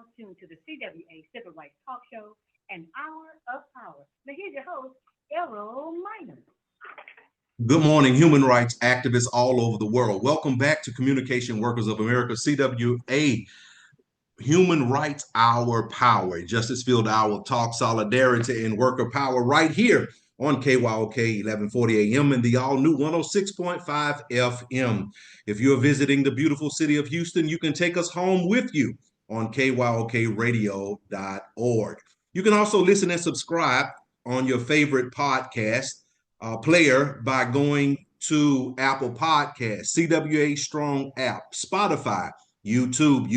now tuned to the CWA Civil Rights Talk Show, an hour of power. Now, here's your host, Errol Minor. Good morning, human rights activists all over the world. Welcome back to Communication Workers of America, CWA, Human Rights Hour Power, Justice Field Hour Talk, Solidarity, and Worker Power right here on KYOK 1140 AM and the all-new 106.5 FM. If you're visiting the beautiful city of Houston, you can take us home with you on kyokradio.org. You can also listen and subscribe on your favorite podcast player by going to Apple Podcasts, CWA Strong app, Spotify, YouTube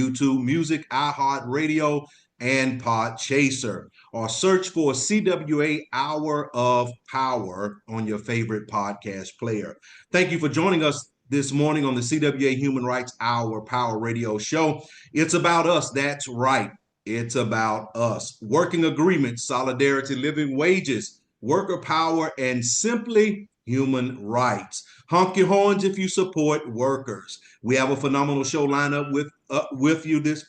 Music, iHeartRadio, and Podchaser, or search for CWA Hour of Power on your favorite podcast player. Thank you for joining us this morning on the CWA Human Rights Hour Power Radio Show. It's about us. That's right. It's about us. Working agreements, solidarity, living wages, worker power, and simply human rights. Honk your horns if you support workers. We have a phenomenal show lineup with you this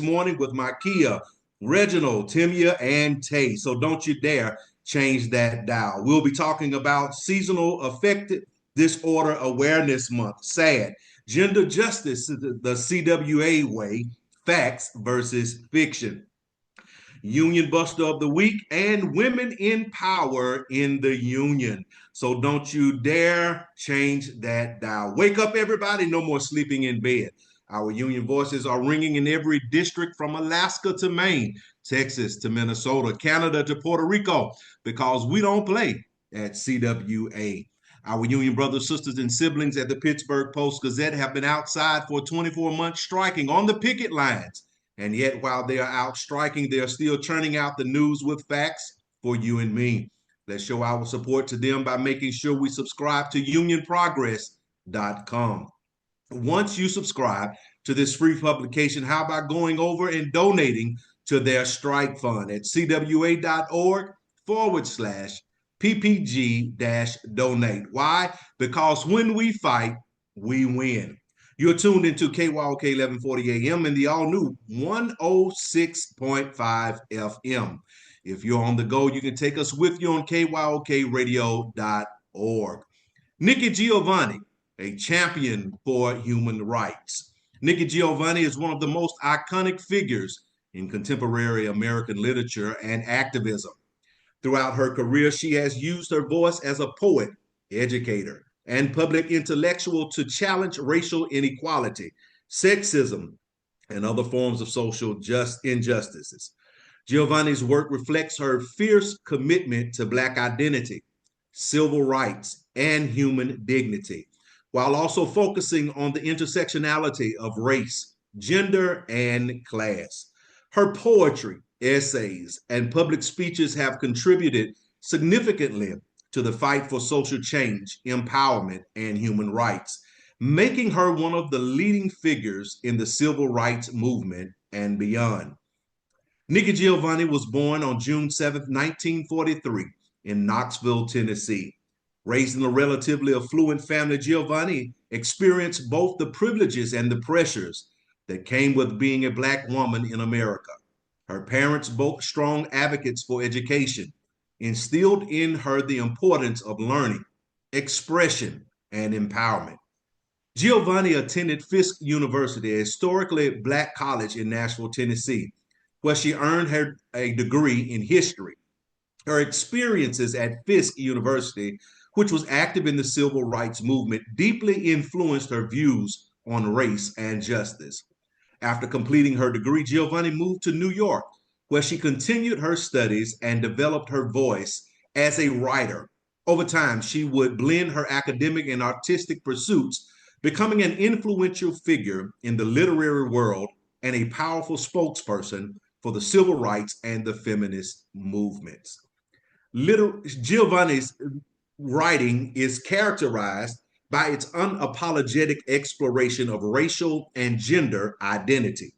morning with Markia, Reginald, Timia, and Tay. So don't you dare change that dial. We'll be talking about Seasonal Affective Disorder Awareness Month, SAD, gender justice, the CWA way, facts versus fiction, Union Buster of the Week, and Women in Power in the Union. So don't you dare change that dial. Wake up, everybody. No more sleeping in bed. Our union voices are ringing in every district from Alaska to Maine, Texas to Minnesota, Canada to Puerto Rico, because we don't play at CWA. Our union brothers, sisters, and siblings at the Pittsburgh Post-Gazette have been outside for 24 months striking on the picket lines. And yet, while they are out striking, they are still churning out the news with facts for you and me. Let's show our support to them by making sure we subscribe to unionprogress.com. Once you subscribe to this free publication, how about going over and donating to their strike fund at cwa.org/PPG-donate. Why? Because when we fight, we win. You're tuned into KYOK 1140 AM and the all-new 106.5 FM. If you're on the go, you can take us with you on kyokradio.org. Nikki Giovanni, a champion for human rights. Nikki Giovanni is one of the most iconic figures in contemporary American literature and activism. Throughout her career, she has used her voice as a poet, educator, and public intellectual to challenge racial inequality, sexism, and other forms of social injustices. Giovanni's work reflects her fierce commitment to Black identity, civil rights, and human dignity, while also focusing on the intersectionality of race, gender, and class. Her poetry, essays, and public speeches have contributed significantly to the fight for social change, empowerment, and human rights, making her one of the leading figures in the civil rights movement and beyond. Nikki Giovanni was born on June 7, 1943, in Knoxville, Tennessee. Raised in a relatively affluent family, Giovanni experienced both the privileges and the pressures that came with being a Black woman in America. Her parents, both strong advocates for education, instilled in her the importance of learning, expression, and empowerment. Giovanni attended Fisk University, a historically Black college in Nashville, Tennessee, where she earned a degree in history. Her experiences at Fisk University, which was active in the civil rights movement, deeply influenced her views on race and justice. After completing her degree, Giovanni moved to New York, where she continued her studies and developed her voice as a writer. Over time, she would blend her academic and artistic pursuits, becoming an influential figure in the literary world and a powerful spokesperson for the civil rights and the feminist movements. Giovanni's writing is characterized by its unapologetic exploration of racial and gender identity.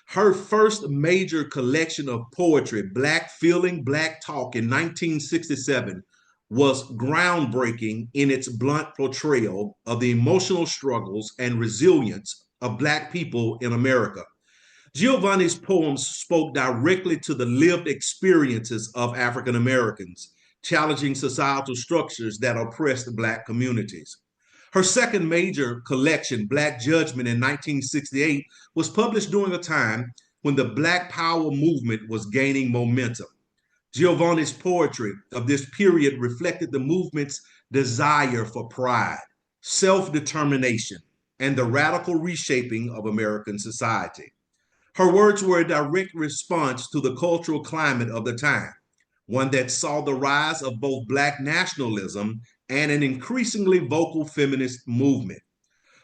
Her first major collection of poetry, Black Feeling, Black Talk, in 1967, was groundbreaking in its blunt portrayal of the emotional struggles and resilience of Black people in America. Giovanni's poems spoke directly to the lived experiences of African Americans, challenging societal structures that oppressed Black communities. Her second major collection, Black Judgment, in 1968, was published during a time when the Black Power movement was gaining momentum. Giovanni's poetry of this period reflected the movement's desire for pride, self determination, and the radical reshaping of American society. Her words were a direct response to the cultural climate of the time, one that saw the rise of both Black nationalism and an increasingly vocal feminist movement.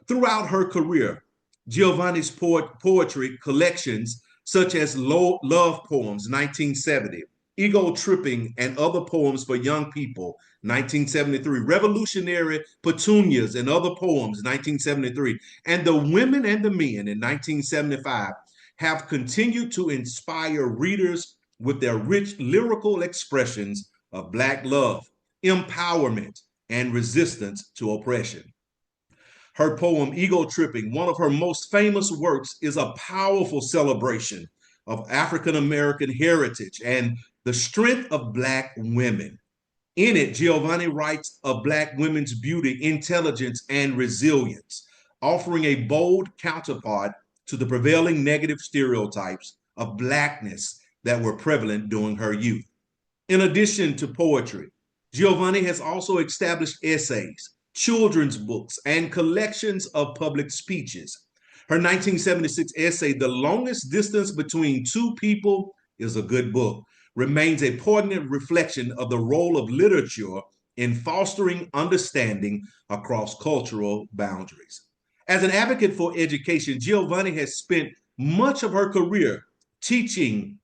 Throughout her career, Giovanni's poetry collections, such as Love Poems, 1970, Ego Tripping and Other Poems for Young People, 1973, Revolutionary Petunias and Other Poems, 1973, and The Women and the Men in 1975, have continued to inspire readers with their rich lyrical expressions of Black love, empowerment, and resistance to oppression. Her poem, Ego Tripping, one of her most famous works, is a powerful celebration of African American heritage and the strength of Black women. In it, Giovanni writes of Black women's beauty, intelligence, and resilience, offering a bold counterpart to the prevailing negative stereotypes of Blackness that were prevalent during her youth. In addition to poetry, Giovanni has also established essays, children's books, and collections of public speeches. Her 1976 essay, The Longest Distance Between Two People is a Good Book, remains a poignant reflection of the role of literature in fostering understanding across cultural boundaries. As an advocate for education, Giovanni has spent much of her career teaching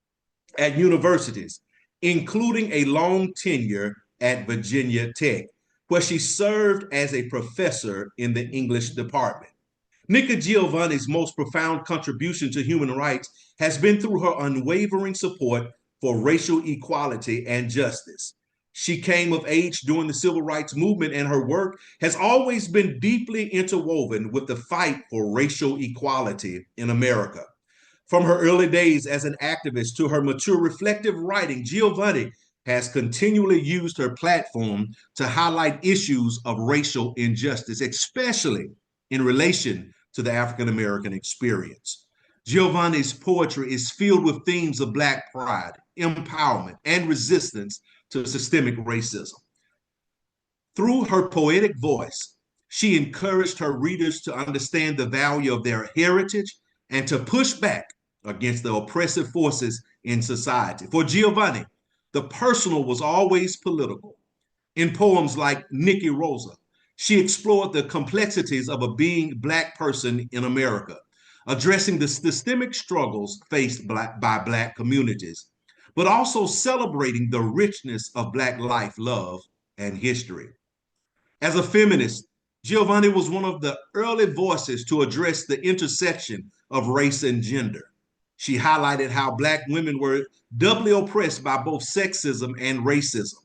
at universities, including a long tenure at Virginia Tech, where she served as a professor in the English department. Nika Giovanni's most profound contribution to human rights has been through her unwavering support for racial equality and justice. She came of age during the civil rights movement, and her work has always been deeply interwoven with the fight for racial equality in America. From her early days as an activist to her mature reflective writing, Giovanni has continually used her platform to highlight issues of racial injustice, especially in relation to the African American experience. Giovanni's poetry is filled with themes of Black pride, empowerment, and resistance to systemic racism. Through her poetic voice, she encouraged her readers to understand the value of their heritage and to push back against the oppressive forces in society. For Giovanni, the personal was always political. In poems like Nikki Rosa, she explored the complexities of a being Black person in America, addressing the systemic struggles faced by Black communities, but also celebrating the richness of Black life, love, and history. As a feminist, Giovanni was one of the early voices to address the intersection of race and gender. She highlighted how Black women were doubly oppressed by both sexism and racism.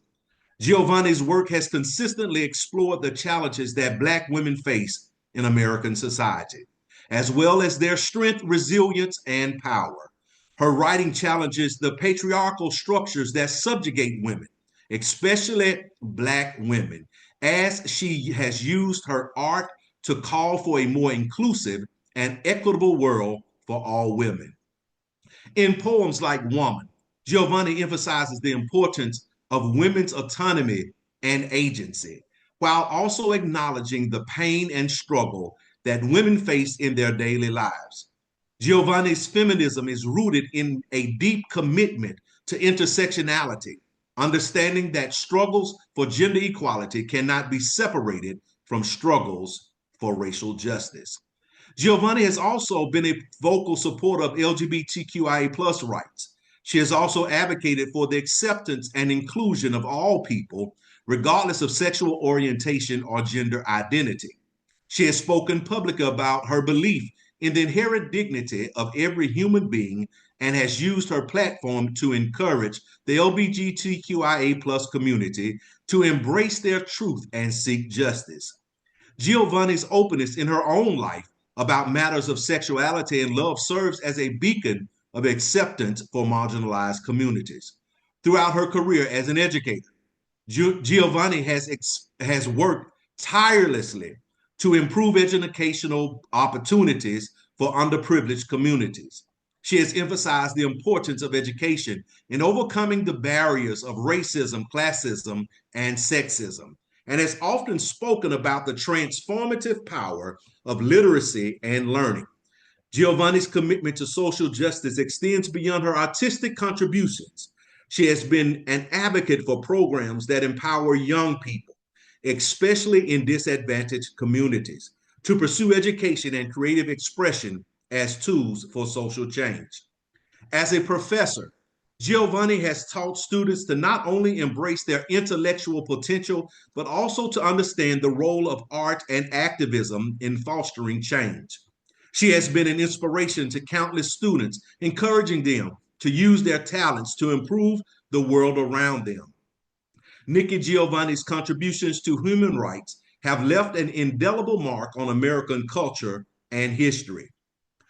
Giovanni's work has consistently explored the challenges that Black women face in American society, as well as their strength, resilience, and power. Her writing challenges the patriarchal structures that subjugate women, especially Black women, as she has used her art to call for a more inclusive and equitable world for all women. In poems like Woman, Giovanni emphasizes the importance of women's autonomy and agency, while also acknowledging the pain and struggle that women face in their daily lives. Giovanni's feminism is rooted in a deep commitment to intersectionality, understanding that struggles for gender equality cannot be separated from struggles for racial justice. Giovanni has also been a vocal supporter of LGBTQIA plus rights. She has also advocated for the acceptance and inclusion of all people, regardless of sexual orientation or gender identity. She has spoken publicly about her belief in the inherent dignity of every human being and has used her platform to encourage the LGBTQIA plus community to embrace their truth and seek justice. Giovanni's openness in her own life about matters of sexuality and love serves as a beacon of acceptance for marginalized communities. Throughout her career as an educator, Giovanni has worked tirelessly to improve educational opportunities for underprivileged communities. She has emphasized the importance of education in overcoming the barriers of racism, classism, and sexism, and has often spoken about the transformative power of literacy and learning. Giovanni's commitment to social justice extends beyond her artistic contributions. She has been an advocate for programs that empower young people, especially in disadvantaged communities, to pursue education and creative expression as tools for social change. As a professor, Giovanni has taught students to not only embrace their intellectual potential, but also to understand the role of art and activism in fostering change. She has been an inspiration to countless students, encouraging them to use their talents to improve the world around them. Nikki Giovanni's contributions to human rights have left an indelible mark on American culture and history.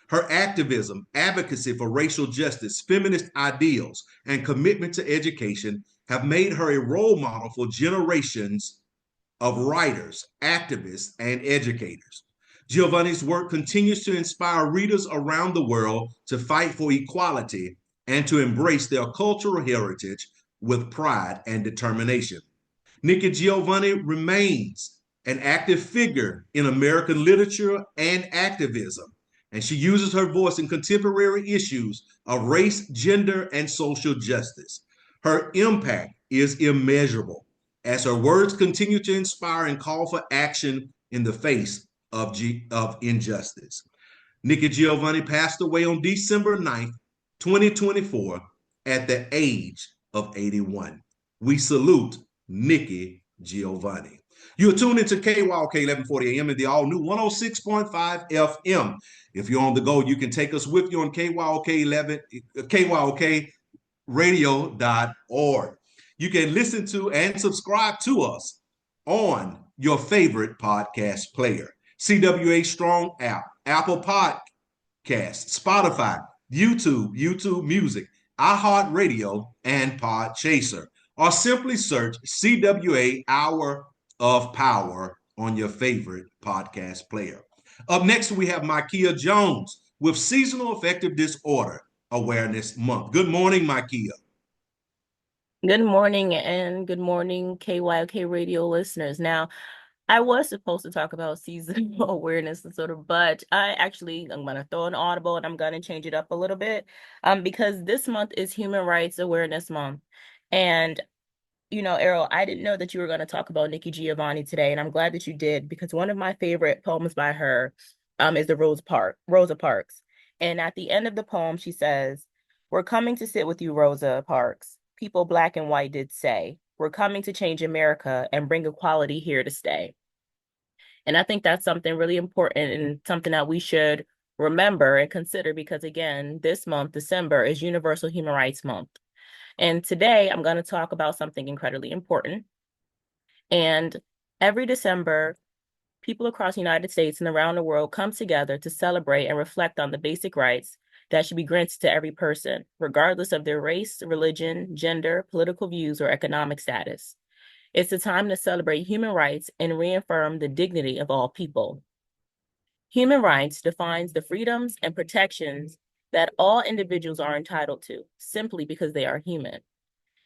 Her activism, advocacy for racial justice, feminist ideals, and commitment to education have made her a role model for generations of writers, activists, and educators. Giovanni's work continues to inspire readers around the world to fight for equality and to embrace their cultural heritage with pride and determination. Nikki Giovanni remains an active figure in American literature and activism, and she uses her voice in contemporary issues of race, gender, and social justice. Her impact is immeasurable as her words continue to inspire and call for action in the face of injustice. Nikki Giovanni passed away on December 9th, 2024, at the age of 81. We salute Nikki Giovanni. You're tuned into KYOK 1140 AM and the all-new 106.5 FM. If you're on the go, you can take us with you on KYOK radio.org. You can listen to and subscribe to us on your favorite podcast player. CWA Strong app, Apple Podcast, Spotify, YouTube Music, iHeartRadio, and Podchaser. Or simply search CWA Hour of Power on your favorite podcast player. Up next, we have Micaiah Jones with Seasonal Affective Disorder Awareness Month. Good morning, Micaiah. Good morning, and good morning, KYOK radio listeners. Now, I was supposed to talk about seasonal awareness disorder, but I'm going to throw an audible and I'm going to change it up a little bit because this month is Human Rights Awareness Month. And, Errol, I didn't know that you were going to talk about Nikki Giovanni today, and I'm glad that you did because one of my favorite poems by her is the Rosa Parks. And at the end of the poem, she says, "We're coming to sit with you, Rosa Parks. People black and white did say, we're coming to change America and bring equality here to stay." And I think that's something really important and something that we should remember and consider because, again, this month, December, is Universal Human Rights Month. And today I'm going to talk about something incredibly important. And every December, people across the United States and around the world come together to celebrate and reflect on the basic rights that should be granted to every person, regardless of their race, religion, gender, political views, or economic status. It's a time to celebrate human rights and reaffirm the dignity of all people. Human rights defines the freedoms and protections that all individuals are entitled to, simply because they are human.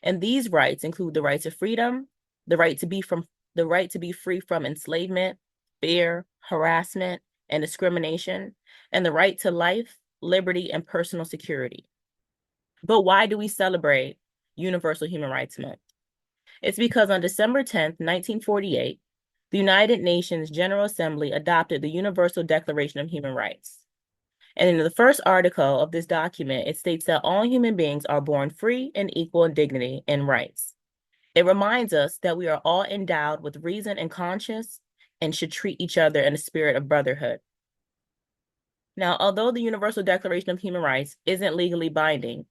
And these rights include the right to freedom, the right to be free from enslavement, fear, harassment, and discrimination, and the right to life, liberty, and personal security. But why do we celebrate Universal Human Rights Month? It's because on December 10th, 1948, the United Nations General Assembly adopted the Universal Declaration of Human Rights. And in the first article of this document, it states that all human beings are born free and equal in dignity and rights. It reminds us that we are all endowed with reason and conscience and should treat each other in a spirit of brotherhood. Now, although the Universal Declaration of Human Rights isn't legally binding,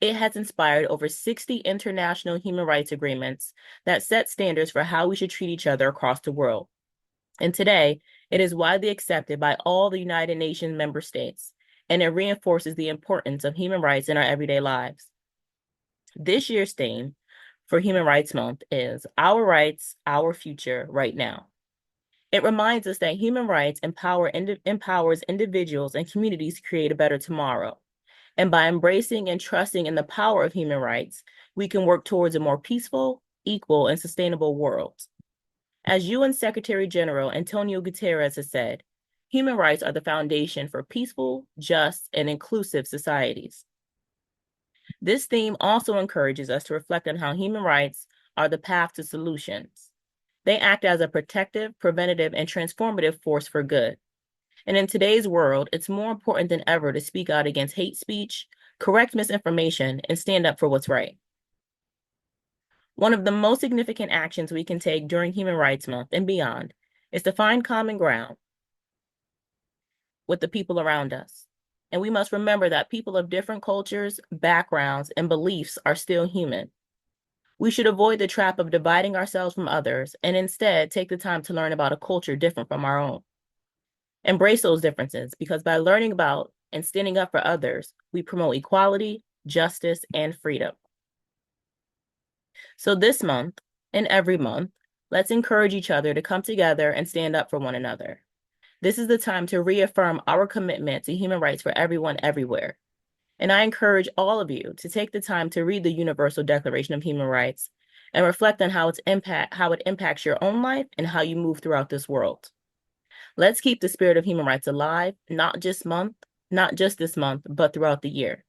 it has inspired over 60 international human rights agreements that set standards for how we should treat each other across the world. And today, It is widely accepted by all the United Nations member states, and it reinforces the importance of human rights in our everyday lives. This year's theme for Human Rights Month is Our Rights, Our Future, Right Now. It reminds us that human rights empowers individuals and communities to create a better tomorrow. And by embracing and trusting in the power of human rights, we can work towards a more peaceful, equal, and sustainable world. As UN Secretary General Antonio Guterres has said, human rights are the foundation for peaceful, just, and inclusive societies. This theme also encourages us to reflect on how human rights are the path to solutions. They act as a protective, preventative, and transformative force for good. And in today's world, it's more important than ever to speak out against hate speech, correct misinformation, and stand up for what's right. One of the most significant actions we can take during Human Rights Month and beyond is to find common ground with the people around us. And we must remember that people of different cultures, backgrounds, and beliefs are still human. We should avoid the trap of dividing ourselves from others and instead take the time to learn about a culture different from our own. Embrace those differences, because by learning about and standing up for others, we promote equality, justice, and freedom. So this month and every month, let's encourage each other to come together and stand up for one another. This is the time to reaffirm our commitment to human rights for everyone everywhere. And I encourage all of you to take the time to read the Universal Declaration of Human Rights and reflect on how it impacts your own life and how you move throughout this world. Let's keep the spirit of human rights alive, not just this month, but throughout the year.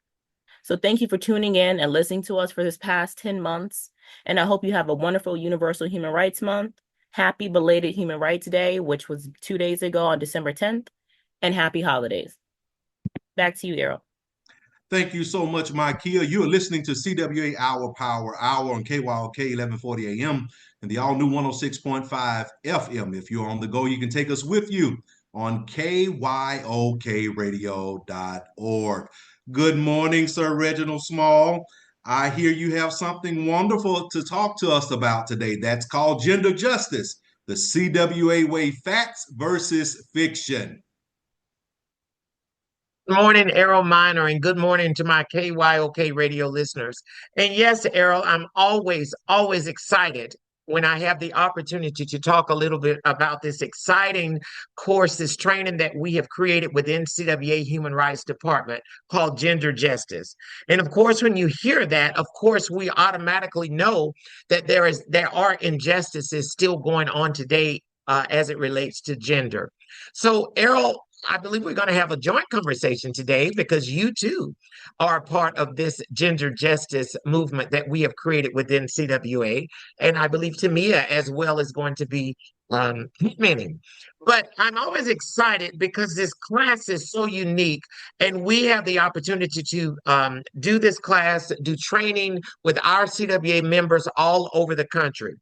So thank you for tuning in and listening to us for this past 10 months. And I hope you have a wonderful Universal Human Rights Month. Happy belated Human Rights Day, which was 2 days ago on December 10th, and happy holidays. Back to you, Errol. Thank you so much, Mikeia. You are listening to CWA Our Power Hour on KYOK 1140 AM and the all-new 106.5 FM. If you're on the go, you can take us with you on kyokradio.org. Good morning, Sir Reginald Small. I hear you have something wonderful to talk to us about today. That's called gender justice, the CWA way, facts versus fiction. Good morning, Errol Minor, and good morning to my KYOK radio listeners. And yes, Errol, I'm always excited when I have the opportunity to talk a little bit about this exciting course, this training that we have created within CWA Human Rights Department called Gender Justice. And of course, when you hear that, of course, we automatically know that there are injustices still going on today as it relates to gender. So, Errol, I believe we're going to have a joint conversation today because you too are a part of this gender justice movement that we have created within CWA. And I believe Tamia as well is going to be commenting. But I'm always excited because this class is so unique and we have the opportunity to do this class, do training with our CWA members all over the country.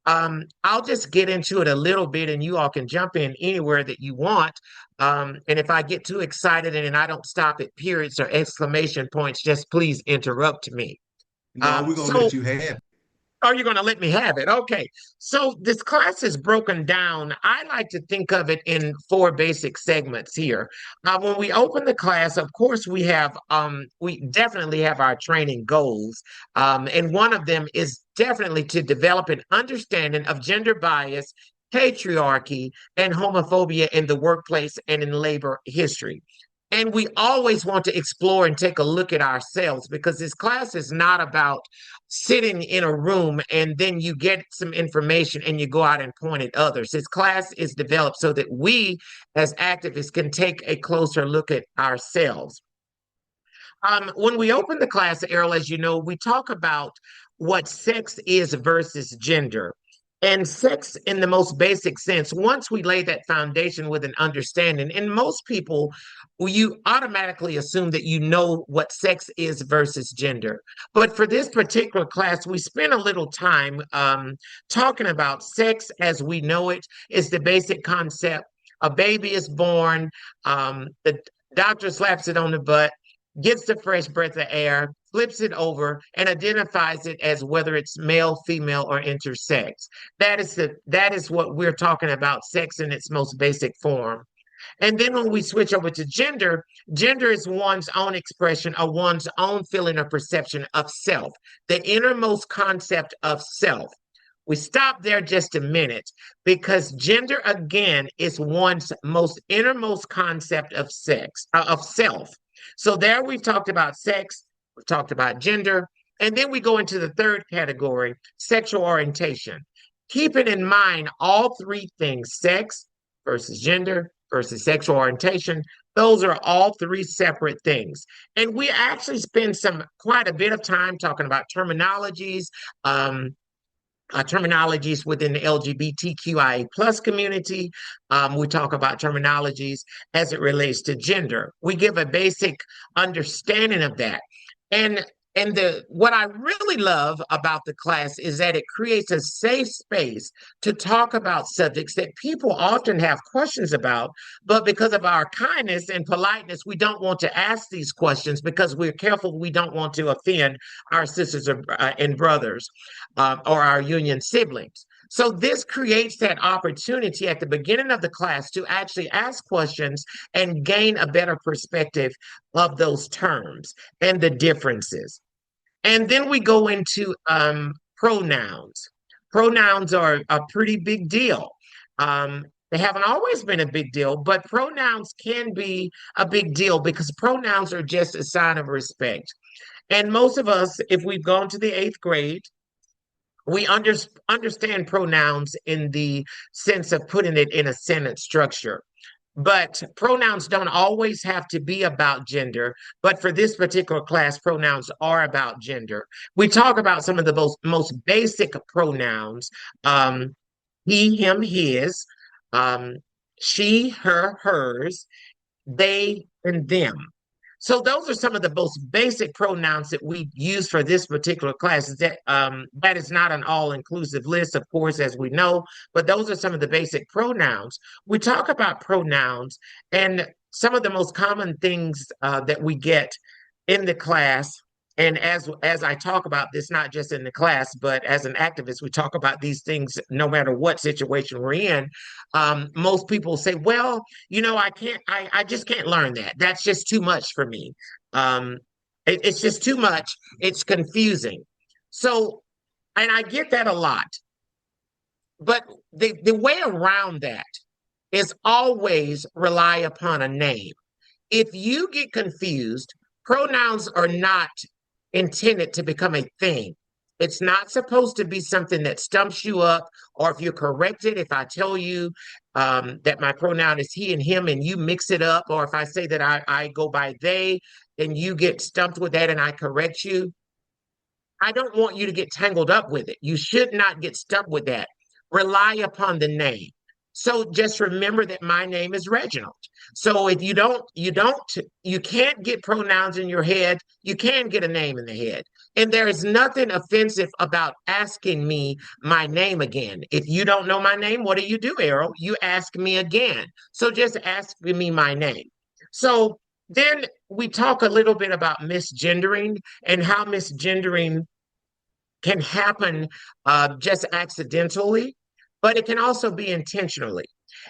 I'll just get into it a little bit and you all can jump in anywhere that you want. And if I get too excited and I don't stop at periods or exclamation points, just please interrupt me. No, we're going to let you have it. Oh, you're going to let me have it. Okay. So this class is broken down. I like to think of it in 4 basic segments here. When we open the class, of course, we definitely have our training goals. And one of them is definitely to develop an understanding of gender bias, patriarchy, and homophobia in the workplace and in labor history. And we always want to explore and take a look at ourselves because this class is not about sitting in a room and then you get some information and you go out and point at others. This class is developed so that we as activists can take a closer look at ourselves. When we open the class, Errol, as you know, we talk about what sex is versus gender. And sex in the most basic sense, once we lay that foundation with an understanding, and most people, you automatically assume that you know what sex is versus gender. But for this particular class, we spent a little time talking about sex as we know it is the basic concept. A baby is born, the doctor slaps it on the butt, gets the fresh breath of air, flips it over and identifies it as whether it's male, female, or intersex. That is what we're talking about, sex in its most basic form. And then when we switch over to gender, gender is one's own expression or one's own feeling or perception of self, the innermost concept of self. We stop there just a minute because gender again is one's most innermost concept of of self. So there we've talked about sex, we've talked about gender, and then we go into the third category, sexual orientation. Keeping in mind all three things, sex versus gender versus sexual orientation, those are all three separate things. And we actually spend quite a bit of time talking about terminologies, terminologies within the LGBTQIA plus community. We talk about terminologies as it relates to gender. We give a basic understanding of that. And what I really love about the class is that it creates a safe space to talk about subjects that people often have questions about, but because of our kindness and politeness, we don't want to ask these questions because we're careful we don't want to offend our sisters and brothers or our union siblings. So this creates that opportunity at the beginning of the class to actually ask questions and gain a better perspective of those terms and the differences. And then we go into pronouns. Pronouns are a pretty big deal. They haven't always been a big deal, but pronouns can be a big deal because pronouns are just a sign of respect. And most of us, if we've gone to the 8th grade, we understand pronouns in the sense of putting it in a sentence structure. But pronouns don't always have to be about gender. But for this particular class, pronouns are about gender. We talk about some of the most basic pronouns, he, him, his, she, her, hers, they, and them. So those are some of the most basic pronouns that we use for this particular class. That is not an all-inclusive list, of course, as we know, but those are some of the basic pronouns. We talk about pronouns, and some of the most common things that we get in the class, and as I talk about this, not just in the class, but as an activist, we talk about these things no matter what situation we're in. Most people say, well, I just can't learn that. That's just too much for me. It's just too much. It's confusing. So, and I get that a lot. But the way around that is always rely upon a name. If you get confused, pronouns are not intended to become a thing. It's not supposed to be something that stumps you up, or if you're corrected, if I tell you that my pronoun is he and him and you mix it up, or if I say that I go by they and you get stumped with that and I correct you, I don't want you to get tangled up with it. You should not get stuck with that. Rely upon the name. So just remember that my name is Reginald. So if you can't get pronouns in your head, you can get a name in the head. And there is nothing offensive about asking me my name again. If you don't know my name, what do, Errol? You ask me again. So just ask me my name. So then we talk a little bit about misgendering and how misgendering can happen just accidentally, but it can also be intentionally.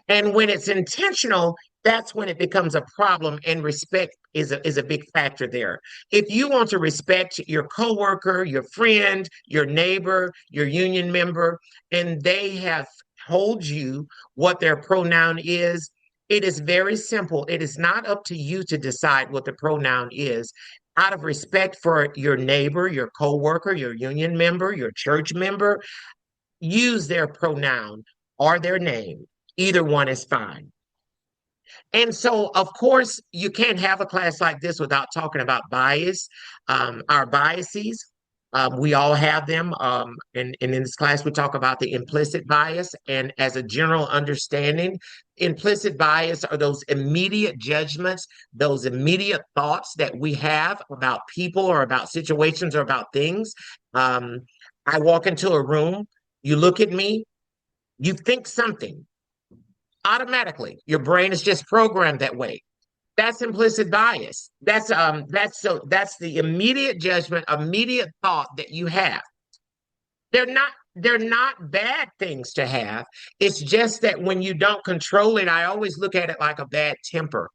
And when it's intentional, that's when it becomes a problem, and respect is a big factor there. If you want to respect your coworker, your friend, your neighbor, your union member, and they have told you what their pronoun is, it is very simple. It is not up to you to decide what the pronoun is. Out of respect for your neighbor, your coworker, your union member, your church member, use their pronoun or their name. Either one is fine. And so, of course, you can't have a class like this without talking about bias, our biases. We all have them. And in this class, we talk about the implicit bias. And as a general understanding, implicit bias are those immediate judgments, those immediate thoughts that we have about people or about situations or about things. I walk into a room, you look at me, you think something. Automatically, your brain is just programmed that way. That's implicit bias. That's the immediate judgment, immediate thought that you have. They're not bad things to have. It's just that when you don't control it, I always look at it like a bad temper.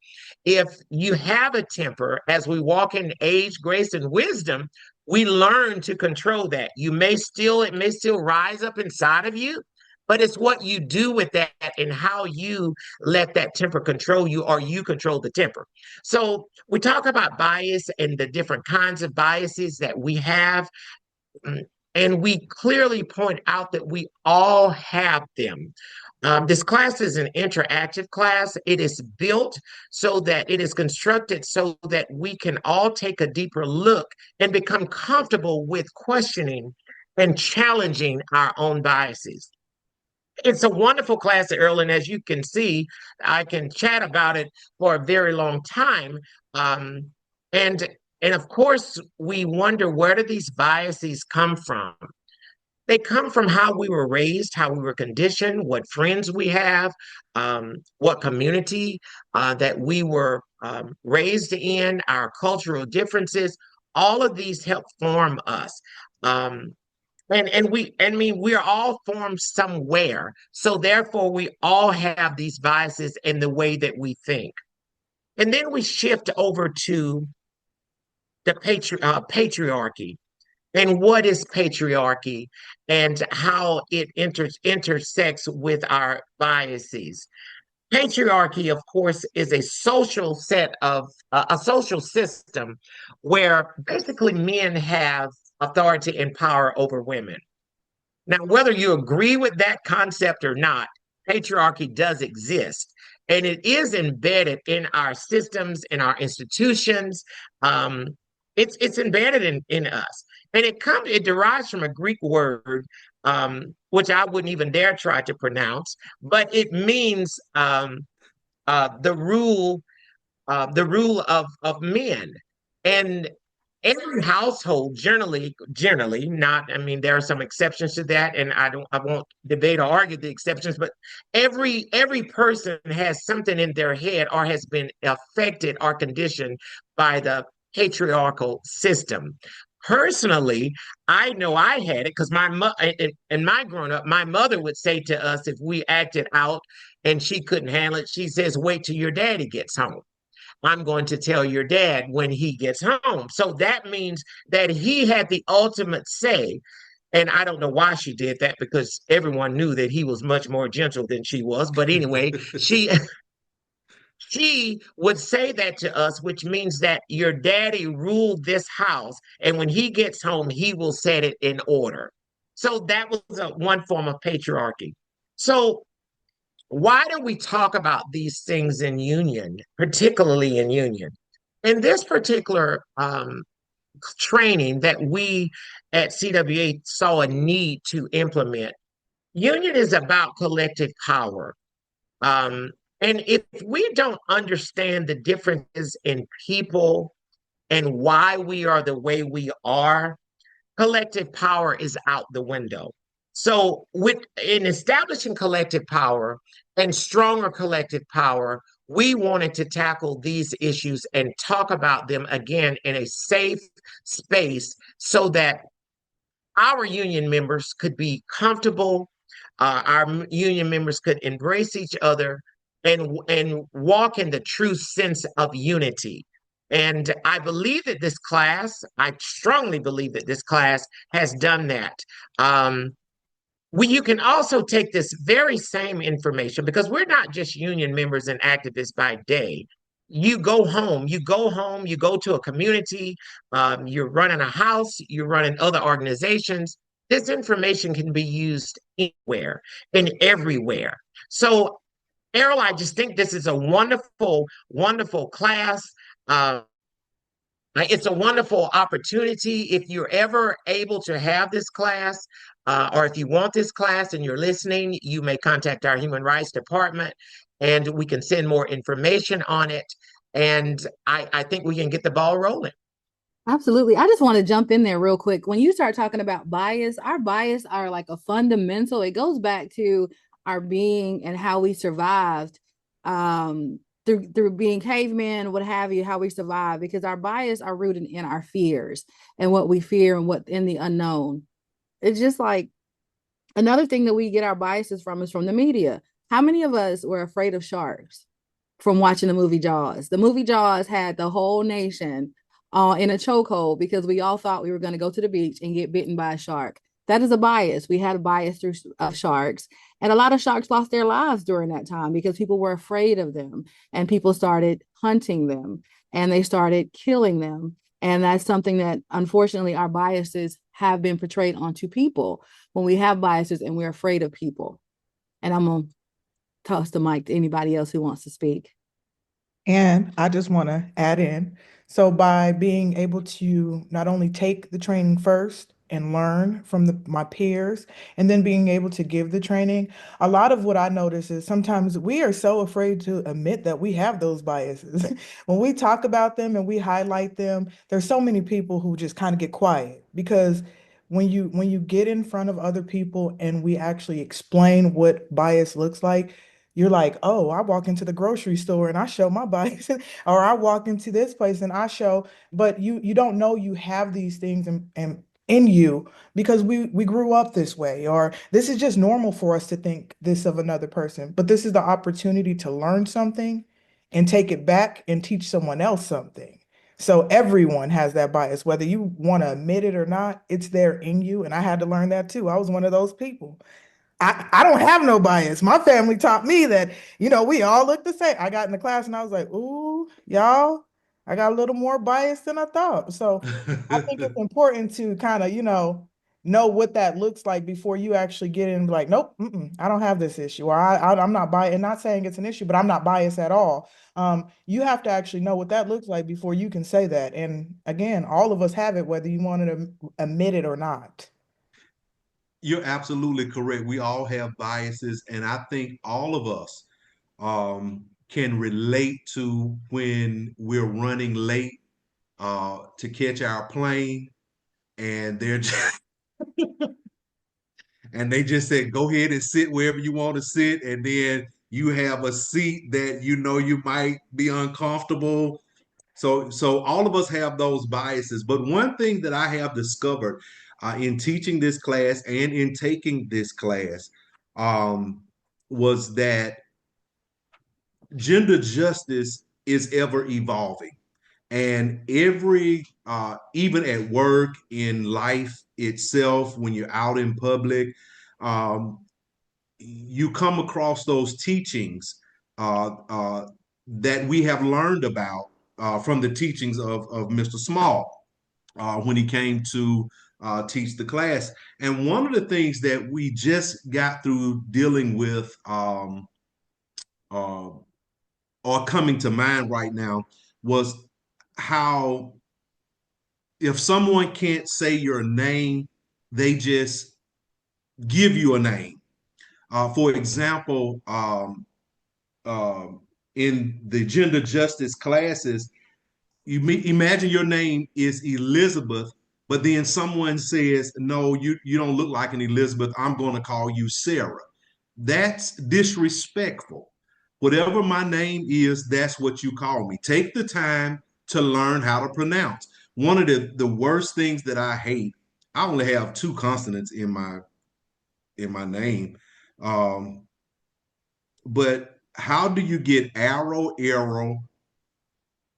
If you have a temper, as we walk in age, grace, and wisdom, we learn to control that. It may still rise up inside of you, but it's what you do with that and how you let that temper control you, or you control the temper. So we talk about bias and the different kinds of biases that we have. Mm, And we clearly point out that we all have them. This class is an interactive class. It is built so that it is constructed so that we can all take a deeper look and become comfortable with questioning and challenging our own biases. It's a wonderful class, Earl, and as you can see, I can chat about it for a very long time. Um, and and of course, we wonder, where do these biases come from? They come from how we were raised, how we were conditioned, what friends we have, what community that we were raised in, our cultural differences. All of these help form us. Um, we are all formed somewhere. So therefore, we all have these biases in the way that we think. And then we shift over to the patriarchy. And what is patriarchy and how it intersects with our biases? Patriarchy, of course, is a social system where basically men have authority and power over women. Now, whether you agree with that concept or not, patriarchy does exist. And it is embedded in our systems, in our institutions. Um, it's embedded in us. And it derives from a Greek word, which I wouldn't even dare try to pronounce, but it means the rule of men. And every household generally not, I mean, there are some exceptions to that, and I won't debate or argue the exceptions, but every person has something in their head or has been affected or conditioned by the patriarchal system. Personally, I know I had it because in my growing up, my mother would say to us if we acted out and she couldn't handle it, she says, "Wait till your daddy gets home. I'm going to tell your dad when he gets home." So that means that he had the ultimate say. And I don't know why she did that, because everyone knew that he was much more gentle than she was. But anyway, she would say that to us, which means that your daddy ruled this house, and when he gets home, he will set it in order. So that was one form of patriarchy. So why do we talk about these things in union, particularly in union? In this particular training that we at CWA saw a need to implement, union is about collective power. Um, and if we don't understand the differences in people and why we are the way we are, collective power is out the window. So, in establishing collective power and stronger collective power, we wanted to tackle these issues and talk about them again in a safe space so that our union members could be comfortable, our union members could embrace each other and walk in the true sense of unity. And I strongly believe that this class has done that. You can also take this very same information, because we're not just union members and activists by day. You go home, you go to a community, you're running a house, you're running other organizations. This information can be used anywhere and everywhere. So, Errol, I just think this is a wonderful, wonderful class. Uh, it's a wonderful opportunity. If you're ever able to have this class, or if you want this class and you're listening, you may contact our Human Rights Department and we can send more information on it. And I think we can get the ball rolling. Absolutely. I just want to jump in there real quick. When you start talking about bias, our bias are like a fundamental, it goes back to our being and how we survived through being cavemen, what have you, how we survive, because our bias are rooted in our fears and what we fear and what in the unknown. It's just like another thing that we get our biases from is from the media. How many of us were afraid of sharks from watching the movie Jaws? The movie Jaws had the whole nation in a chokehold because we all thought we were going to go to the beach and get bitten by a shark. That is a bias. We had a bias through sharks. And a lot of sharks lost their lives during that time because people were afraid of them and people started hunting them and they started killing them. And that's something that unfortunately our biases have been portrayed onto people when we have biases and we're afraid of people. And I'm going to toss the mic to anybody else who wants to speak. And I just want to add in, so by being able to not only take the training first and learn from my peers, and then being able to give the training, a lot of what I notice is sometimes we are so afraid to admit that we have those biases. When we talk about them and we highlight them, there's so many people who just kind of get quiet because when you get in front of other people and we actually explain what bias looks like, you're like, oh, I walk into the grocery store and I show my bias, or I walk into this place and I show, but you don't know you have these things and in you because we grew up this way, or this is just normal for us to think this of another person. But this is the opportunity to learn something and take it back and teach someone else something. So everyone has that bias, whether you want to admit it or not, it's there in you. And I had to learn that too. I was one of those people. I don't have no bias. My family taught me that, we all look the same. I got in the class and I was like, ooh, y'all, I got a little more bias than I thought. So I think it's important to kind of, know what that looks like before you actually get in and be like, nope, I don't have this issue. Or I'm not biased. And not saying it's an issue, but I'm not biased at all. You have to actually know what that looks like before you can say that. And again, all of us have it, whether you want to admit it or not. You're absolutely correct. We all have biases, and I think all of us can relate to when we're running late to catch our plane, and they're just, and they just said, "Go ahead and sit wherever you want to sit," and then you have a seat that you know you might be uncomfortable. So all of us have those biases. But one thing that I have discovered in teaching this class and in taking this class um, was that gender justice is ever evolving. And even at work, in life itself, when you're out in public, um, you come across those teachings that we have learned about from the teachings of Mr. Small when he came to teach the class. And one of the things that we just got through dealing with uh, or coming to mind right now was how if someone can't say your name, they just give you a name. For example, in the gender justice classes, imagine your name is Elizabeth, but then someone says, "No, you don't look like an Elizabeth. I'm going to call you Sarah." That's disrespectful. Whatever my name is, that's what you call me. Take the time to learn how to pronounce. One of the worst things that I hate, I only have two consonants in my name. Um, but how do you get arrow,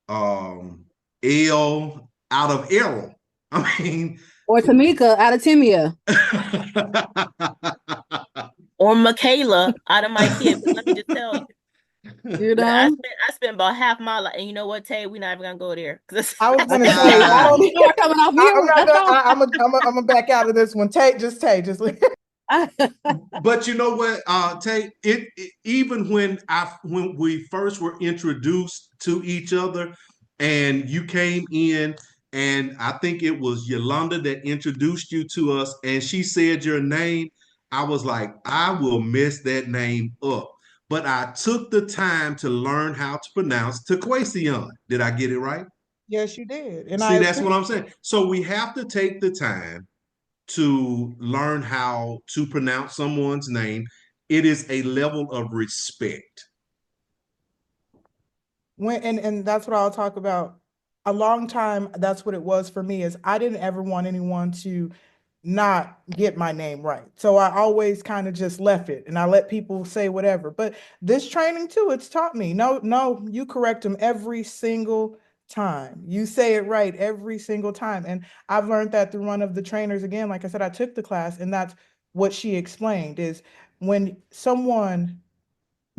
um, L out of arrow? I mean, Or Tamika out of Timia. Or Michaela out of my kid. But let me just tell you, You I know? spent about half my life, and you know what, Tay? We're not even gonna go there. I was gonna say, I don't. Start coming off I'm mute. not That's gonna. all. I'm gonna back out of this one. Just But you know what, Tay? Even when we first were introduced to each other, and you came in, and I think it was Yolanda that introduced you to us, and she said your name. I was like, I will mess that name up. But I took the time to learn how to pronounce Tequacion. Did I get it right? Yes, you did, and I See, that's what appreciate. I'm saying. So we have to take the time to learn how to pronounce someone's name. It is a level of respect. and that's what I'll talk about. A long time, that's what it was for me, is I didn't ever want anyone to not get my name right. So I always kind of just left it and I let people say whatever. But this training too, it's taught me, no, no, you correct them every single time. You say it right every single time. And I've learned that through one of the trainers. Again, like I said, I took the class, and that's what she explained, is when someone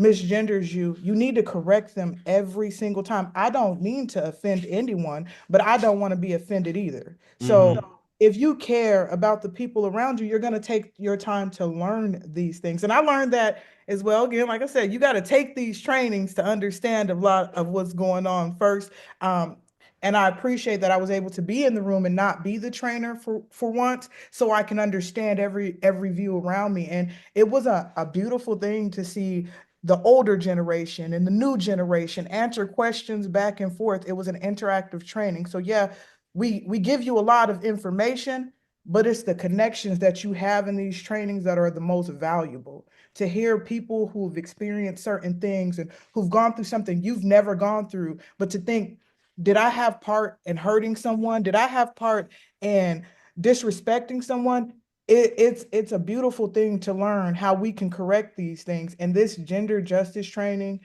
misgenders you, you need to correct them every single time. I don't mean to offend anyone, but I don't want to be offended either. So if you care about the people around you, you're going to take your time to learn these things. And I learned that as well. Again, like I said, you got to take these trainings to understand a lot of what's going on first. And I appreciate that I was able to be in the room and not be the trainer for once, so I can understand every view around me. And it was a beautiful thing to see the older generation and the new generation answer questions back and forth. It was an interactive training. So yeah, we give you a lot of information, but it's the connections that you have in these trainings that are the most valuable. To hear people who've experienced certain things and who've gone through something you've never gone through, but to think, did I have part in hurting someone? Did I have part in disrespecting someone? It's a beautiful thing to learn how we can correct these things. And this gender justice training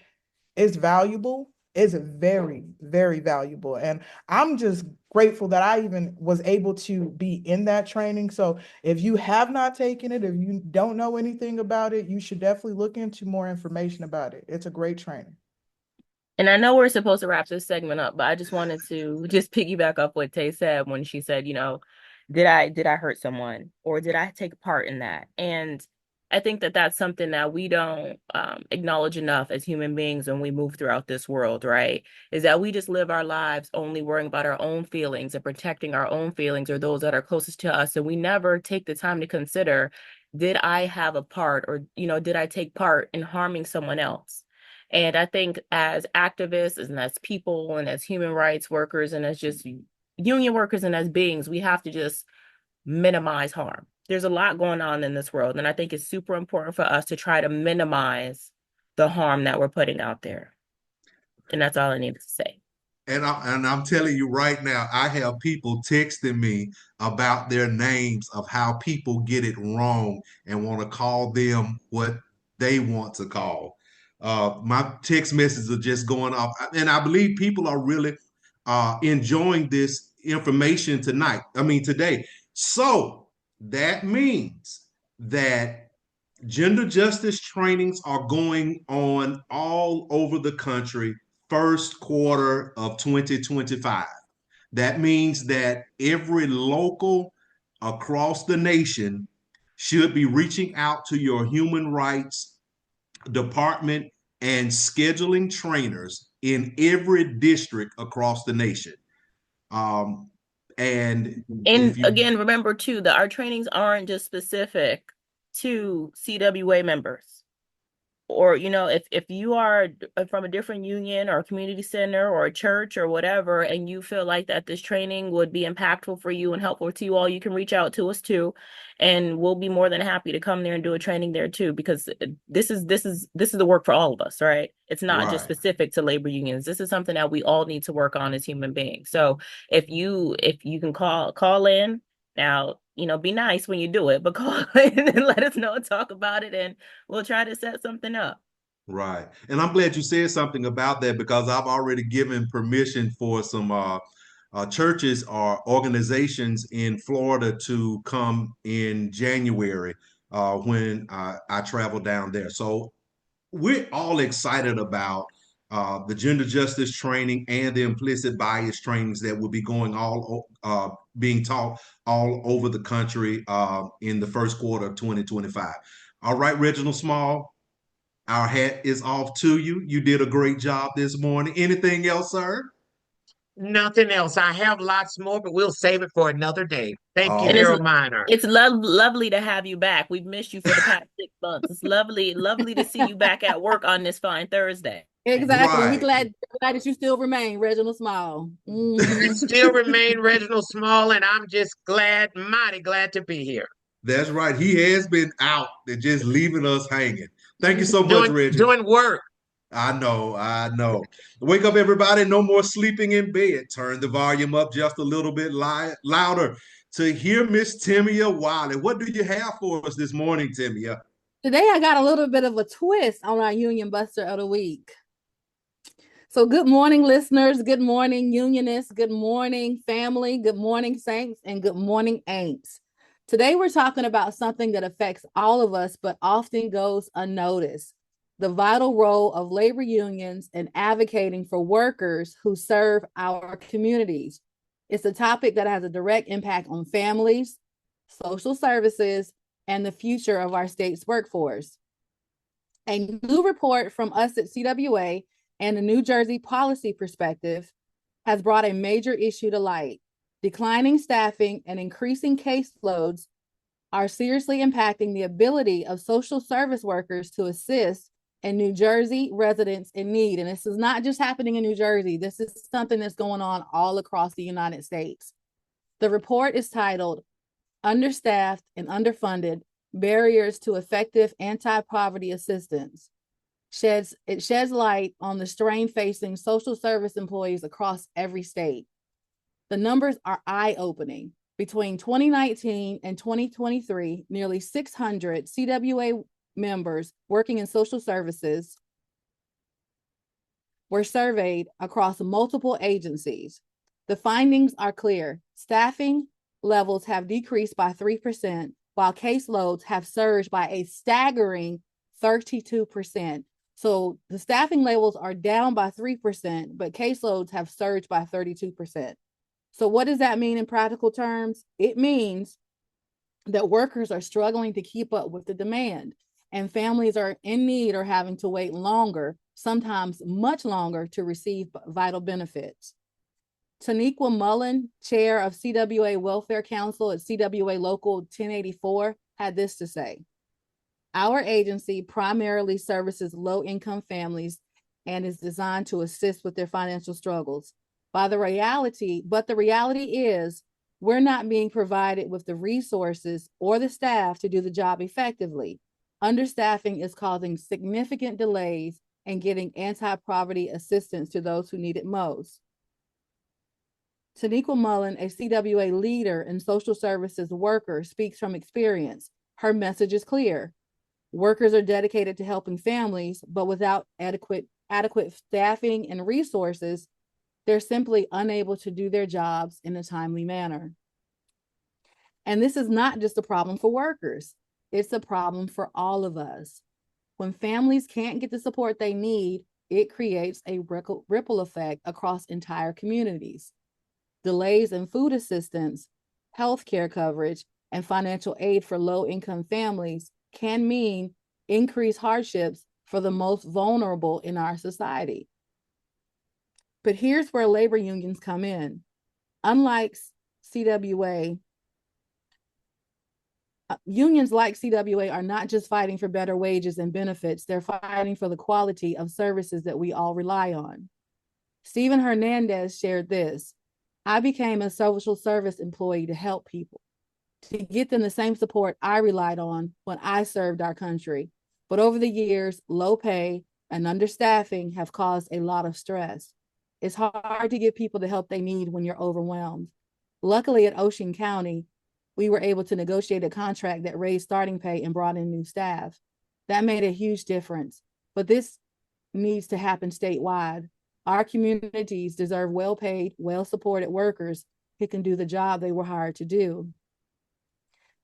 is valuable, is very, very valuable. And I'm just grateful that I even was able to be in that training. So if you have not taken it, if you don't know anything about it, you should definitely look into more information about it. It's a great training. And I know we're supposed to wrap this segment up, but I just wanted to just piggyback off what Tay said when she said, did I hurt someone, or did I take part in that? And I think that that's something that we don't acknowledge enough as human beings when we move throughout this world, right? Is that we just live our lives only worrying about our own feelings and protecting our own feelings or those that are closest to us. And we never take the time to consider, did I have a part, or, did I take part in harming someone else? And I think as activists and as people and as human rights workers and as just union workers and as beings, we have to just minimize harm. There's a lot going on in this world, and I think it's super important for us to try to minimize the harm that we're putting out there. And that's all I needed to say. And I'm telling you right now, I have people texting me about their names of how people get it wrong and want to call them what they want to call. My text messages are just going off, and I believe people are really enjoying this information today. So that means that gender justice trainings are going on all over the country first quarter of 2025. That means that every local across the nation should be reaching out to your human rights department and scheduling trainers in every district across the nation. And again, remember too that our trainings aren't just specific to CWA members. Or, if you are from a different union or a community center or a church or whatever, and you feel like that this training would be impactful for you and helpful to you all, you can reach out to us too. And we'll be more than happy to come there and do a training there too, because this is the work for all of us, right? It's not just specific to labor unions. This is something that we all need to work on as human beings. So if you can call in now, be nice when you do it, but call in and let us know and talk about it, and we'll try to set something up. Right. And I'm glad you said something about that, because I've already given permission for some churches or organizations in Florida to come in January when I travel down there. So we're all excited about the gender justice training and the implicit bias trainings that will be being taught all over the country in the first quarter of 2025. All right, Reginald Small, our hat is off to you. You did a great job this morning. Anything else, sir? Nothing else. I have lots more, but we'll save it for another day. Thank you, And Harold Miner. it's lovely to have you back. We've missed you for the past 6 months. It's lovely to see you back at work on this fine Thursday. Exactly. Right. We're glad that you still remain Reginald Small. You still remain Reginald Small, and I'm just mighty glad to be here. That's right. He has been out and just leaving us hanging. Thank you so much, Reggie. Doing work. I know, I know. Wake up, everybody. No more sleeping in bed. Turn the volume up just a little bit louder to hear Miss Timia Wiley. What do you have for us this morning, Timia? Today, I got a little bit of a twist on our Union Buster of the Week. So, good morning, listeners. Good morning, Unionists. Good morning, family. Good morning, Saints. And good morning, Aints. Today, we're talking about something that affects all of us, but often goes unnoticed: the vital role of labor unions in advocating for workers who serve our communities. It's a topic that has a direct impact on families, social services, and the future of our state's workforce. A new report from us at CWA and the New Jersey policy perspective has brought a major issue to light. Declining staffing and increasing caseloads are seriously impacting the ability of social service workers to assist in New Jersey residents in need. And this is not just happening in New Jersey. This is something that's going on all across the United States. The report is titled Understaffed and Underfunded: Barriers to Effective Anti-Poverty Assistance. It sheds light on the strain facing social service employees across every state. The numbers are eye-opening. Between 2019 and 2023, nearly 600 CWA members working in social services were surveyed across multiple agencies. The findings are clear. Staffing levels have decreased by 3%, while caseloads have surged by a staggering 32%. So the staffing levels are down by 3%, but caseloads have surged by 32%. So what does that mean in practical terms? It means that workers are struggling to keep up with the demand, and families are in need or having to wait longer, sometimes much longer, to receive vital benefits. Taniqua Mullen, chair of CWA Welfare Council at CWA Local 1084, had this to say: our agency primarily services low-income families and is designed to assist with their financial struggles. But the reality is we're not being provided with the resources or the staff to do the job effectively. Understaffing is causing significant delays in getting anti-poverty assistance to those who need it most. Taniqua Mullen, a CWA leader and social services worker, speaks from experience. Her message is clear. Workers are dedicated to helping families, but without adequate staffing and resources, they're simply unable to do their jobs in a timely manner. And this is not just a problem for workers. It's a problem for all of us. When families can't get the support they need, it creates a ripple effect across entire communities. Delays in food assistance, healthcare coverage, and financial aid for low-income families can mean increased hardships for the most vulnerable in our society. But here's where labor unions come in. Unlike CWA, unions like CWA are not just fighting for better wages and benefits, they're fighting for the quality of services that we all rely on. Stephen Hernandez shared this: I became a social service employee to help people, to get them the same support I relied on when I served our country. But over the years, low pay and understaffing have caused a lot of stress. It's hard to give people the help they need when you're overwhelmed. Luckily, at Ocean County, we were able to negotiate a contract that raised starting pay and brought in new staff. That made a huge difference, but this needs to happen statewide. Our communities deserve well-paid, well-supported workers who can do the job they were hired to do.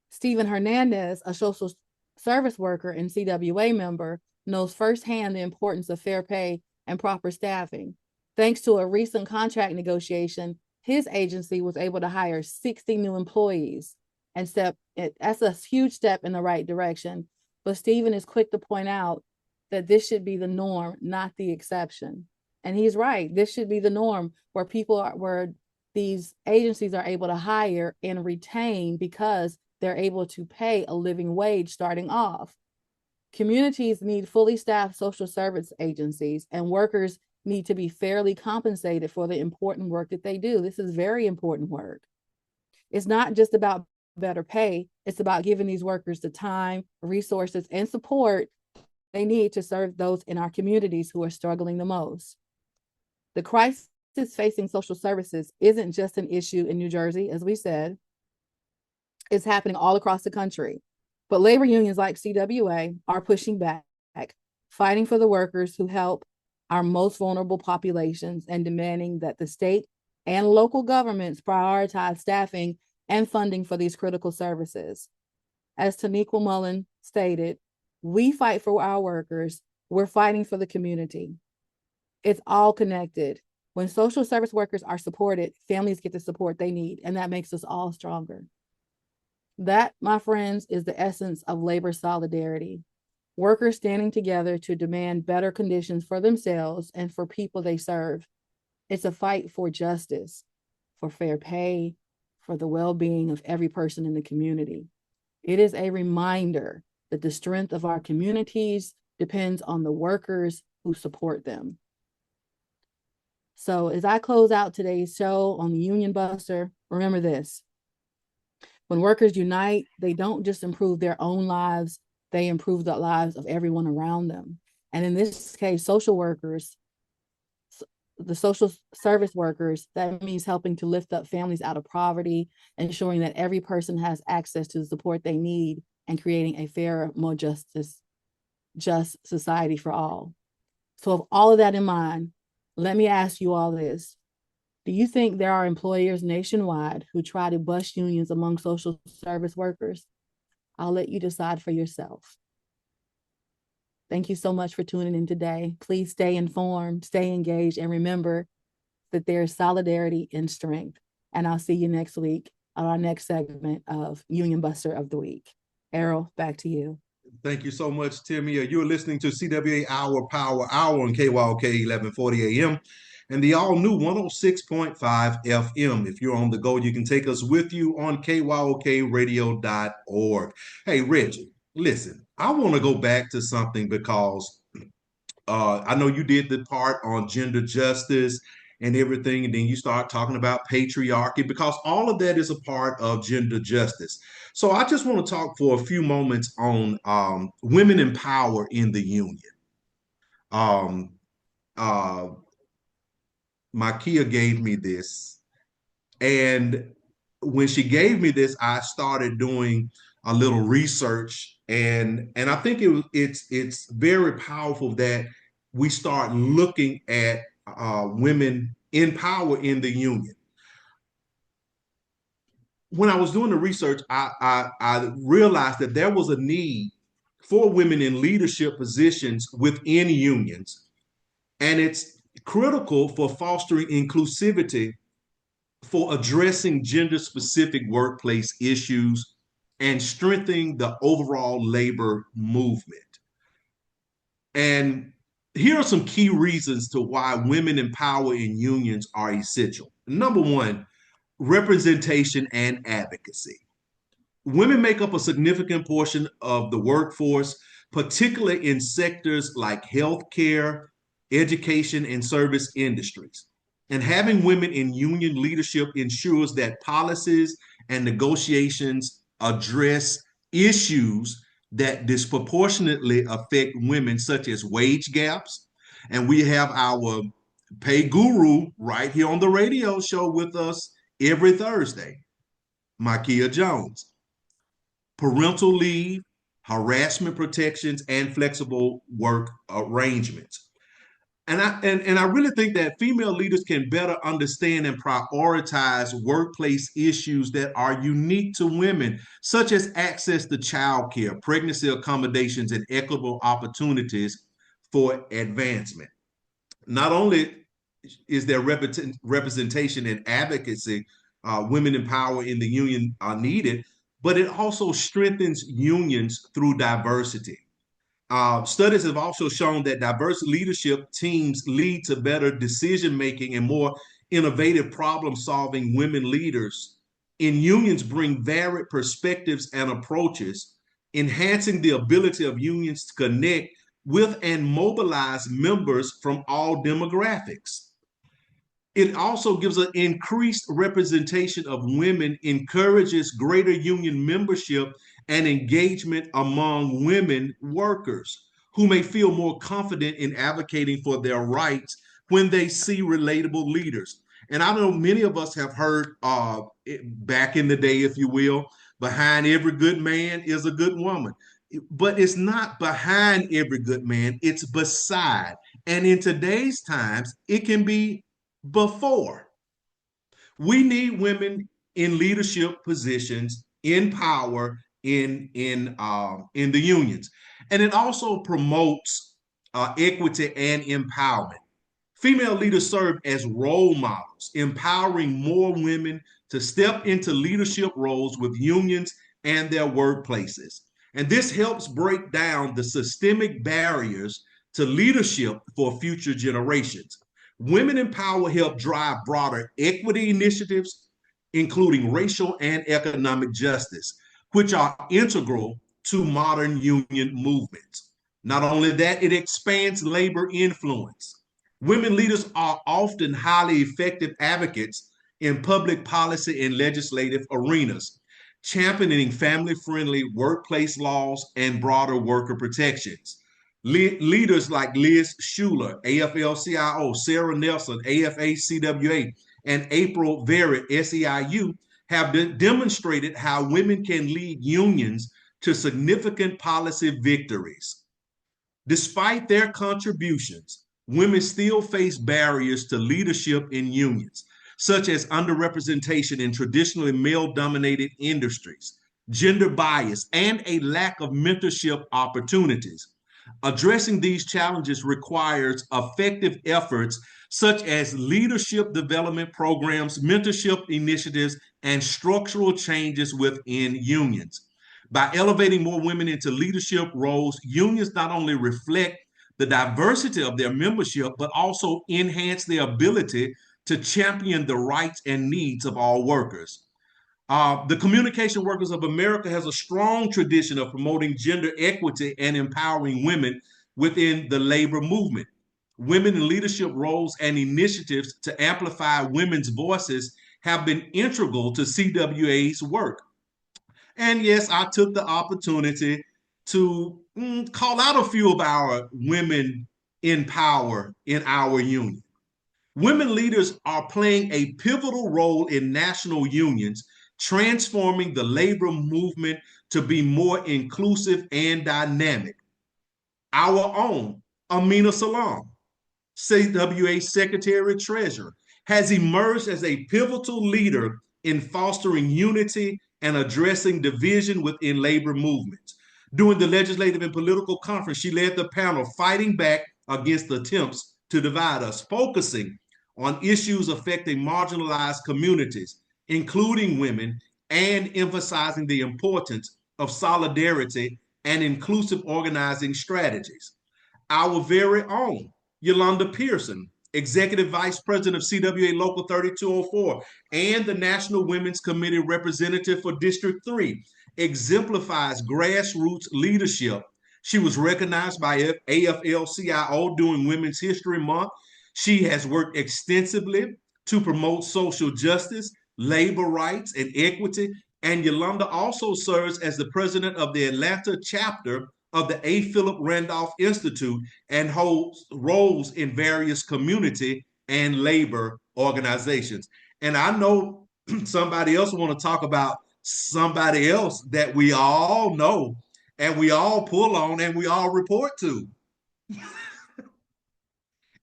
Stephen Hernandez, a social service worker and CWA member, knows firsthand the importance of fair pay and proper staffing. Thanks to a recent contract negotiation, his agency was able to hire 60 new employees. And that's a huge step in the right direction. But Stephen is quick to point out that this should be the norm, not the exception. And he's right. This should be the norm where these agencies are able to hire and retain because they're able to pay a living wage starting off. Communities need fully staffed social service agencies, and workers need to be fairly compensated for the important work that they do. This is very important work. It's not just about better pay. It's about giving these workers the time, resources, and support they need to serve those in our communities who are struggling the most. The crisis facing social services isn't just an issue in New Jersey, as we said, it's happening all across the country. But labor unions like CWA are pushing back, fighting for the workers who help our most vulnerable populations and demanding that the state and local governments prioritize staffing and funding for these critical services. As Taniqua Mullen stated, we fight for our workers, we're fighting for the community. It's all connected. When social service workers are supported, families get the support they need, and that makes us all stronger. That, my friends, is the essence of labor solidarity. Workers standing together to demand better conditions for themselves and for people they serve. It's a fight for justice, for fair pay, for the well-being of every person in the community. It is a reminder that the strength of our communities depends on the workers who support them. So as I close out today's show on the Union Buster, remember this. When workers unite, they don't just improve their own lives, they improve the lives of everyone around them. And in this case, social workers, the social service workers, that means helping to lift up families out of poverty, ensuring that every person has access to the support they need, and creating a fairer, more just society for all. So with all of that in mind, let me ask you all this. Do you think there are employers nationwide who try to bust unions among social service workers? I'll let you decide for yourself. Thank you so much for tuning in today. Please stay informed, stay engaged, and remember that there is solidarity and strength. And I'll see you next week on our next segment of Union Buster of the Week. Errol, back to you. Thank you so much, Timmy. You're listening to CWA Hour Power Hour on KYOK 1140 AM and the all-new 106.5 FM. If you're on the go, you can take us with you on kyokradio.org. Hey, Reggie, listen, I want to go back to something because I know you did the part on gender justice and everything, and then you start talking about patriarchy because all of that is a part of gender justice. So I just want to talk for a few moments on women in power in the union. Um, uh, Makia gave me this, and when she gave me this, I started doing a little research, and I think it's very powerful that we start looking at women in power in the union. When I was doing the research, I realized that there was a need for women in leadership positions within unions, and it's critical for fostering inclusivity, for addressing gender-specific workplace issues, and strengthening the overall labor movement. And here are some key reasons to why women in power in unions are essential. Number one, representation and advocacy. Women make up a significant portion of the workforce, particularly in sectors like healthcare, education, and service industries. And having women in union leadership ensures that policies and negotiations address issues that disproportionately affect women, such as wage gaps. And we have our pay guru right here on the radio show with us every Thursday, Makia Jones. Parental leave, harassment protections, and flexible work arrangements. And I really think that female leaders can better understand and prioritize workplace issues that are unique to women, such as access to childcare, pregnancy accommodations, and equitable opportunities for advancement. Not only is there representation and advocacy, women in power in the union are needed, but it also strengthens unions through diversity. Studies have also shown that diverse leadership teams lead to better decision-making and more innovative problem-solving. Women leaders in unions bring varied perspectives and approaches, enhancing the ability of unions to connect with and mobilize members from all demographics. It also gives an increased representation of women, encourages greater union membership and engagement among women workers who may feel more confident in advocating for their rights when they see relatable leaders. And I know many of us have heard back in the day, if you will, behind every good man is a good woman. But it's not behind every good man, it's beside. And in today's times, it can be before. We need women in leadership positions, in power, in the unions, and it also promotes equity and empowerment. Female leaders serve as role models, empowering more women to step into leadership roles with unions and their workplaces. And this helps break down the systemic barriers to leadership for future generations. Women in power help drive broader equity initiatives, including racial and economic justice, which are integral to modern union movements. Not only that, it expands labor influence. Women leaders are often highly effective advocates in public policy and legislative arenas, championing family friendly workplace laws and broader worker protections. Leaders like Liz Schuler, AFL CIO, Sarah Nelson, AFA CWA, and April Verrett, SEIU, have demonstrated how women can lead unions to significant policy victories. Despite their contributions, women still face barriers to leadership in unions, such as underrepresentation in traditionally male dominated industries, gender bias, and a lack of mentorship opportunities. Addressing these challenges requires effective efforts such as leadership development programs, mentorship initiatives, and structural changes within unions. By elevating more women into leadership roles, unions not only reflect the diversity of their membership, but also enhance their ability to champion the rights and needs of all workers. The Communication Workers of America has a strong tradition of promoting gender equity and empowering women within the labor movement. Women in leadership roles and initiatives to amplify women's voices have been integral to CWA's work. And yes, I took the opportunity to call out a few of our women in power in our union. Women leaders are playing a pivotal role in national unions, transforming the labor movement to be more inclusive and dynamic. Our own Amina Salam, CWA Secretary Treasurer, has emerged as a pivotal leader in fostering unity and addressing division within labor movements. During the legislative and political conference, she led the panel fighting back against attempts to divide us, focusing on issues affecting marginalized communities, including women, and emphasizing the importance of solidarity and inclusive organizing strategies. Our very own Yolanda Pearson, Executive Vice President of CWA Local 3204 and the National Women's Committee representative for District 3, exemplifies grassroots leadership. She was recognized by AFL-CIO during Women's History Month. She has worked extensively to promote social justice, labor rights, and equity. And Yolanda also serves as the president of the Atlanta chapter of the A. Philip Randolph Institute and holds roles in various community and labor organizations. And I know somebody else want to talk about somebody else that we all know and we all pull on and we all report to.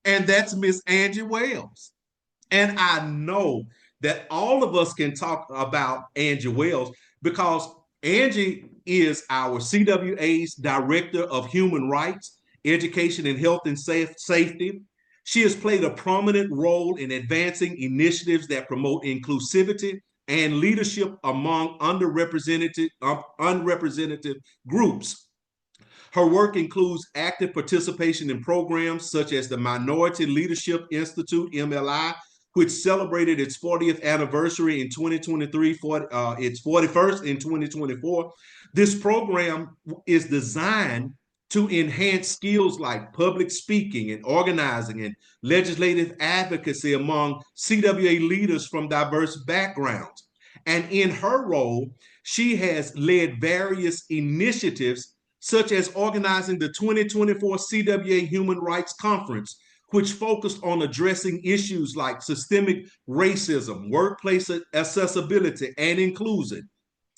And that's Miss Angie Wells. And I know that all of us can talk about Angie Wells because Angie is our CWA's Director of Human Rights, Education and Health and Safety. She has played a prominent role in advancing initiatives that promote inclusivity and leadership among underrepresented groups. Her work includes active participation in programs such as the Minority Leadership Institute, MLI, which celebrated its 40th anniversary in 2023, its 41st in 2024. This program is designed to enhance skills like public speaking and organizing and legislative advocacy among CWA leaders from diverse backgrounds. And in her role, she has led various initiatives such as organizing the 2024 CWA Human Rights Conference, which focused on addressing issues like systemic racism, workplace accessibility, and inclusion.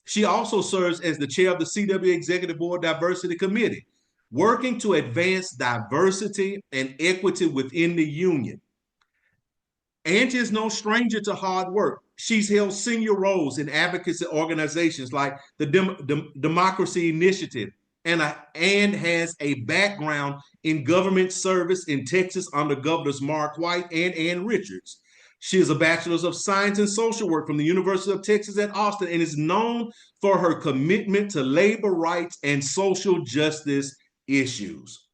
She also serves as the chair of the CWA Executive Board Diversity Committee, working to advance diversity and equity within the union. Angie is no stranger to hard work. She's held senior roles in advocacy organizations like the Democracy Initiative and has a background in government service in Texas under Governors Mark White and Ann Richards. She is a Bachelor's of Science in Social Work from the University of Texas at Austin and is known for her commitment to labor rights and social justice issues.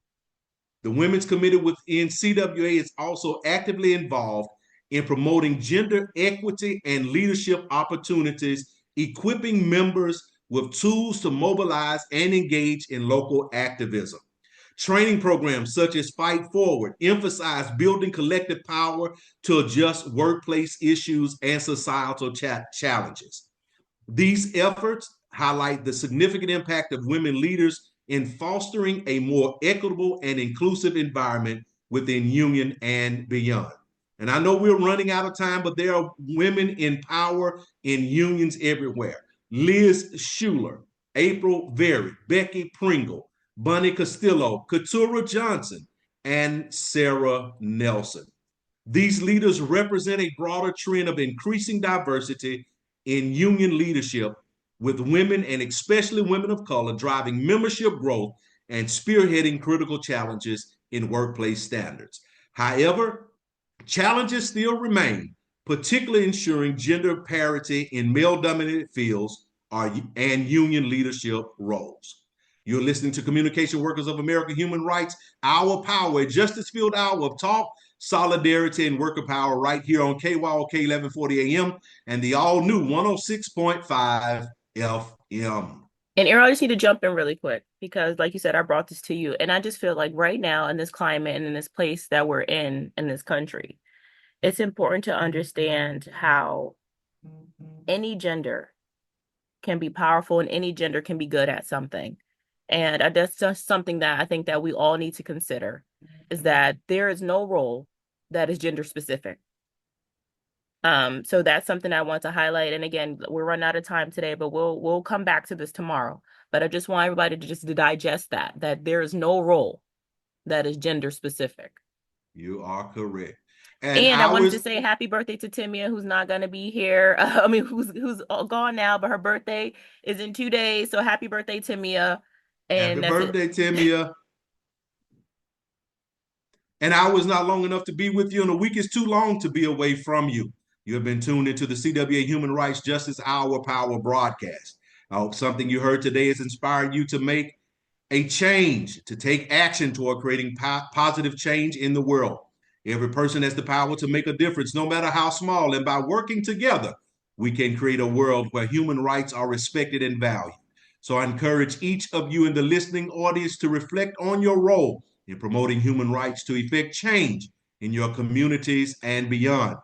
The Women's Committee within CWA is also actively involved in promoting gender equity and leadership opportunities, equipping members with tools to mobilize and engage in local activism. Training programs such as Fight Forward emphasize building collective power to adjust workplace issues and societal challenges. These efforts highlight the significant impact of women leaders in fostering a more equitable and inclusive environment within union and beyond. And I know we're running out of time, but there are women in power in unions everywhere. Liz Schuler, April Very, Becky Pringle, Bunny Castillo, Keturah Johnson, and Sarah Nelson. These leaders represent a broader trend of increasing diversity in union leadership, with women and especially women of color driving membership growth and spearheading critical challenges in workplace standards. However, challenges still remain, particularly ensuring gender parity in male-dominated fields and union leadership roles. You're listening to Communication Workers of America Human Rights, Our Power, a justice-filled hour of talk, solidarity, and worker power right here on KYOK 1140 AM and the all-new 106.5 FM. And Aaron, I just need to jump in really quick because, like you said, I brought this to you. And I just feel like right now in this climate and in this place that we're in this country, it's important to understand how any gender can be powerful and any gender can be good at something. And that's just something that I think that we all need to consider, is that there is no role that is gender specific. So that's something I want to highlight. And again, we're running out of time today, but we'll come back to this tomorrow. But I just want everybody to digest that there is no role that is gender specific. You are correct. And I wanted to say happy birthday to Timia, who's not going to be here. Who's gone now, but her birthday is in 2 days. So happy birthday, Timia. And happy birthday, Timia. An hour is not long enough to be with you, and a week is too long to be away from you. You have been tuned into the CWA Human Rights Justice Our Power broadcast. I hope something you heard today has inspired you to make a change, to take action toward creating positive change in the world. Every person has the power to make a difference, no matter how small, and by working together, we can create a world where human rights are respected and valued. So I encourage each of you in the listening audience to reflect on your role in promoting human rights to effect change in your communities and beyond.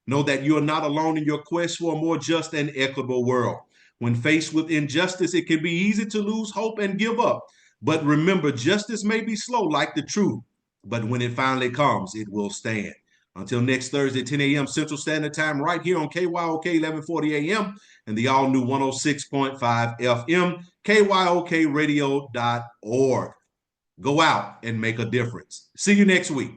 Know that you are not alone in your quest for a more just and equitable world. When faced with injustice, it can be easy to lose hope and give up. But remember, justice may be slow like the truth, but when it finally comes, it will stand. Until next Thursday, 10 a.m. Central Standard Time, right here on KYOK 1140 AM and the all-new 106.5 FM, KYOKradio.org. Go out and make a difference. See you next week.